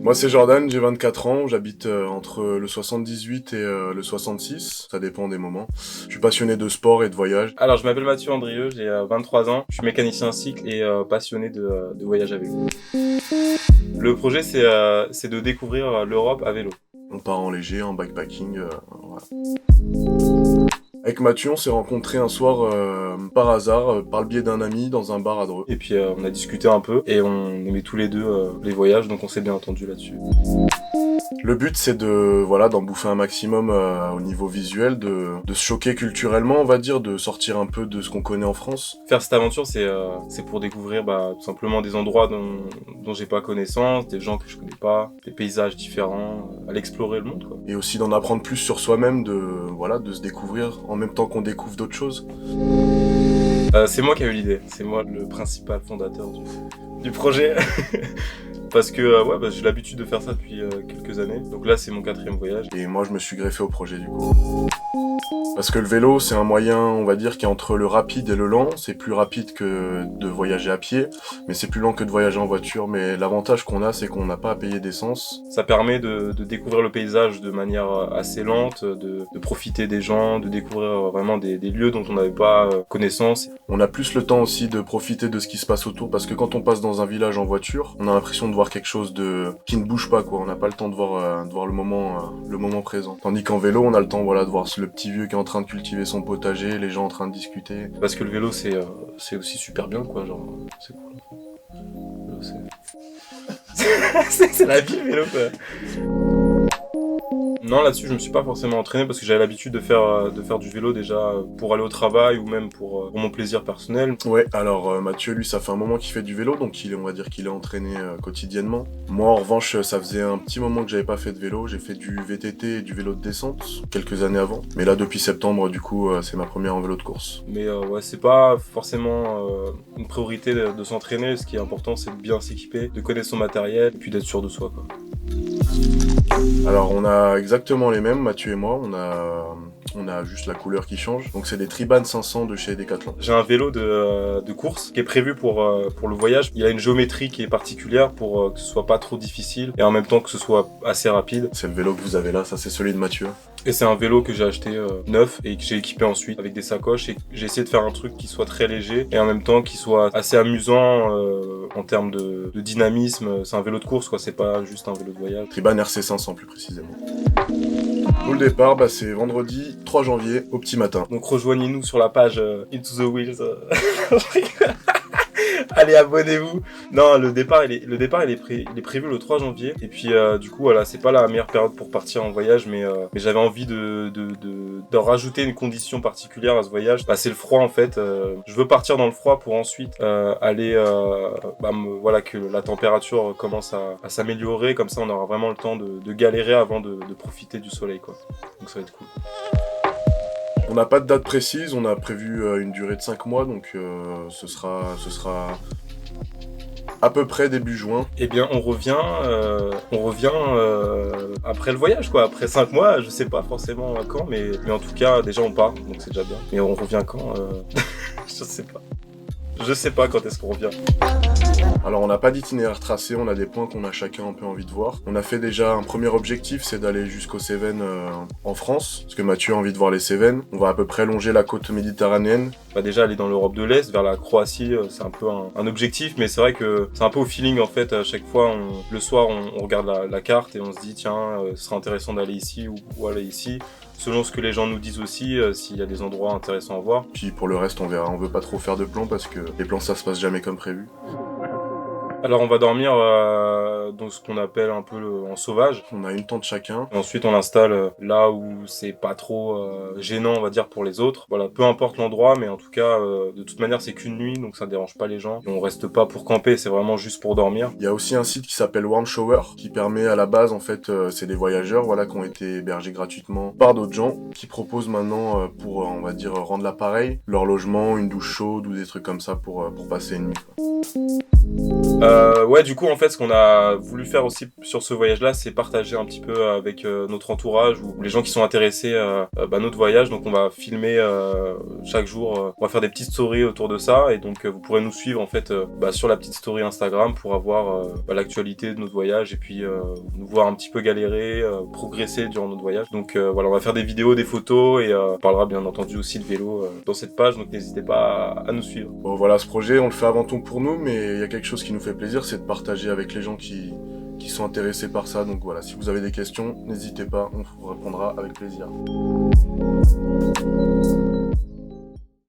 Moi c'est Jordan, j'ai 24 ans, j'habite entre le 78 et le 66, ça dépend des moments. Je suis passionné de sport et de voyage. Alors, je m'appelle Mathieu Andrieux, j'ai 23 ans, je suis mécanicien cycle et passionné de voyage à vélo. Le projet, c'est de découvrir l'Europe à vélo. On part en léger, en bikepacking, voilà. Avec Mathieu, on s'est rencontrés un soir par hasard, par le biais d'un ami, dans un bar à Dreux. Et puis, on a discuté un peu et on aimait tous les deux les voyages, donc on s'est bien entendu là-dessus. Le but, c'est d'en bouffer un maximum au niveau visuel, de se choquer culturellement, on va dire, de sortir un peu de ce qu'on connaît en France. Faire cette aventure, c'est pour découvrir tout simplement des endroits dont j'ai pas connaissance, des gens que je connais pas, des paysages différents, aller explorer le monde, quoi. Et aussi d'en apprendre plus sur soi-même, de se découvrir en même temps qu'on découvre d'autres choses. C'est moi qui ai eu l'idée, c'est moi le principal fondateur du projet. Parce que j'ai l'habitude de faire ça depuis quelques années. Donc là, c'est mon 4e voyage. Et moi, je me suis greffé au projet du coup. Parce que le vélo, c'est un moyen, on va dire, qui est entre le rapide et le lent. C'est plus rapide que de voyager à pied, mais c'est plus lent que de voyager en voiture. Mais l'avantage qu'on a, c'est qu'on n'a pas à payer d'essence. Ça permet de découvrir le paysage de manière assez lente, de profiter des gens, de découvrir vraiment des lieux dont on n'avait pas connaissance. On a plus le temps aussi de profiter de ce qui se passe autour, parce que quand on passe dans un village en voiture, on a l'impression de voir quelque chose qui ne bouge pas, quoi. On n'a pas le temps de voir le moment présent. Tandis qu'en vélo, on a le temps, de voir le petit vieux qui est en train de cultiver son potager, les gens en train de discuter. Parce que le vélo, c'est aussi super bien, quoi. Genre, c'est cool. Le vélo, c'est la vie, le vélo, quoi. Non, là-dessus, je me suis pas forcément entraîné parce que j'avais l'habitude de faire du vélo déjà pour aller au travail ou même pour mon plaisir personnel. Ouais, alors Mathieu, lui, ça fait un moment qu'il fait du vélo, donc on va dire qu'il est entraîné quotidiennement. Moi, en revanche, ça faisait un petit moment que j'avais pas fait de vélo. J'ai fait du VTT et du vélo de descente quelques années avant. Mais là, depuis septembre, du coup, c'est ma première en vélo de course. Mais c'est pas forcément une priorité de s'entraîner. Ce qui est important, c'est de bien s'équiper, de connaître son matériel et puis d'être sûr de soi, quoi. Alors on a exactement les mêmes, Mathieu et moi, on a juste la couleur qui change. Donc c'est des Triban 500 de chez Decathlon. J'ai un vélo de course qui est prévu pour le voyage. Il a une géométrie qui est particulière pour que ce soit pas trop difficile et en même temps que ce soit assez rapide. C'est le vélo que vous avez là, ça c'est celui de Mathieu. Et c'est un vélo que j'ai acheté neuf et que j'ai équipé ensuite avec des sacoches et j'ai essayé de faire un truc qui soit très léger et en même temps qui soit assez amusant en termes de dynamisme. C'est un vélo de course, quoi, c'est pas juste un vélo de voyage. Triban RC 500 plus précisément. Nous, le départ, c'est vendredi 3 janvier au petit matin. Donc rejoignez-nous sur la page Into the Wheels. Allez, abonnez-vous. Non, le départ il est prévu le 3 janvier. Et puis du coup voilà, c'est pas la meilleure période pour partir en voyage, mais j'avais envie de rajouter une condition particulière à ce voyage. C'est le froid en fait. Je veux partir dans le froid pour ensuite aller que la température commence à s'améliorer. Comme ça, on aura vraiment le temps de galérer avant de profiter du soleil, quoi. Donc ça va être cool. On n'a pas de date précise, on a prévu une durée de 5 mois, donc ce sera à peu près début juin. Eh bien, on revient après le voyage, quoi. Après 5 mois, je sais pas forcément quand, mais en tout cas, déjà on part, donc c'est déjà bien. Mais on revient quand Je sais pas. Je sais pas quand est-ce qu'on revient. Alors on n'a pas d'itinéraire tracé, on a des points qu'on a chacun un peu envie de voir. On a fait déjà un premier objectif, c'est d'aller jusqu'aux Cévennes en France, parce que Mathieu a envie de voir les Cévennes. On va à peu près longer la côte méditerranéenne. Déjà aller dans l'Europe de l'Est, vers la Croatie, c'est un peu un objectif, mais c'est vrai que c'est un peu au feeling en fait. À chaque fois, le soir, on regarde la carte et on se dit tiens, ce serait intéressant d'aller ici ou aller ici. Selon ce que les gens nous disent aussi, s'il y a des endroits intéressants à voir. Puis pour le reste, on verra. On veut pas trop faire de plans parce que les plans, ça se passe jamais comme prévu. Alors on va dormir dans ce qu'on appelle un peu en sauvage. On a une tente chacun. Et ensuite on l'installe là où c'est pas trop gênant, on va dire, pour les autres. Voilà, peu importe l'endroit, mais en tout cas, de toute manière c'est qu'une nuit, donc ça dérange pas les gens. Et on reste pas pour camper, c'est vraiment juste pour dormir. Il y a aussi un site qui s'appelle Warm Shower, qui permet à la base, en fait, c'est des voyageurs, qui ont été hébergés gratuitement par d'autres gens, qui proposent maintenant pour, on va dire, rendre l'appareil, leur logement, une douche chaude ou des trucs comme ça pour passer une nuit, quoi. Ouais, du coup, en fait, ce qu'on a voulu faire aussi sur ce voyage-là, c'est partager un petit peu avec notre entourage ou les gens qui sont intéressés notre voyage. Donc, on va filmer chaque jour. On va faire des petites stories autour de ça, et donc vous pourrez nous suivre en fait sur la petite story Instagram pour avoir l'actualité de notre voyage et puis nous voir un petit peu galérer, progresser durant notre voyage. Donc voilà, on va faire des vidéos, des photos et on parlera bien entendu aussi de vélo dans cette page. Donc, n'hésitez pas à nous suivre. Bon voilà, ce projet, on le fait avant tout pour nous, mais il y a quelque chose qui nous fait plaisir, c'est de partager avec les gens qui sont intéressés par ça. Donc voilà, si vous avez des questions, n'hésitez pas, on vous répondra avec plaisir.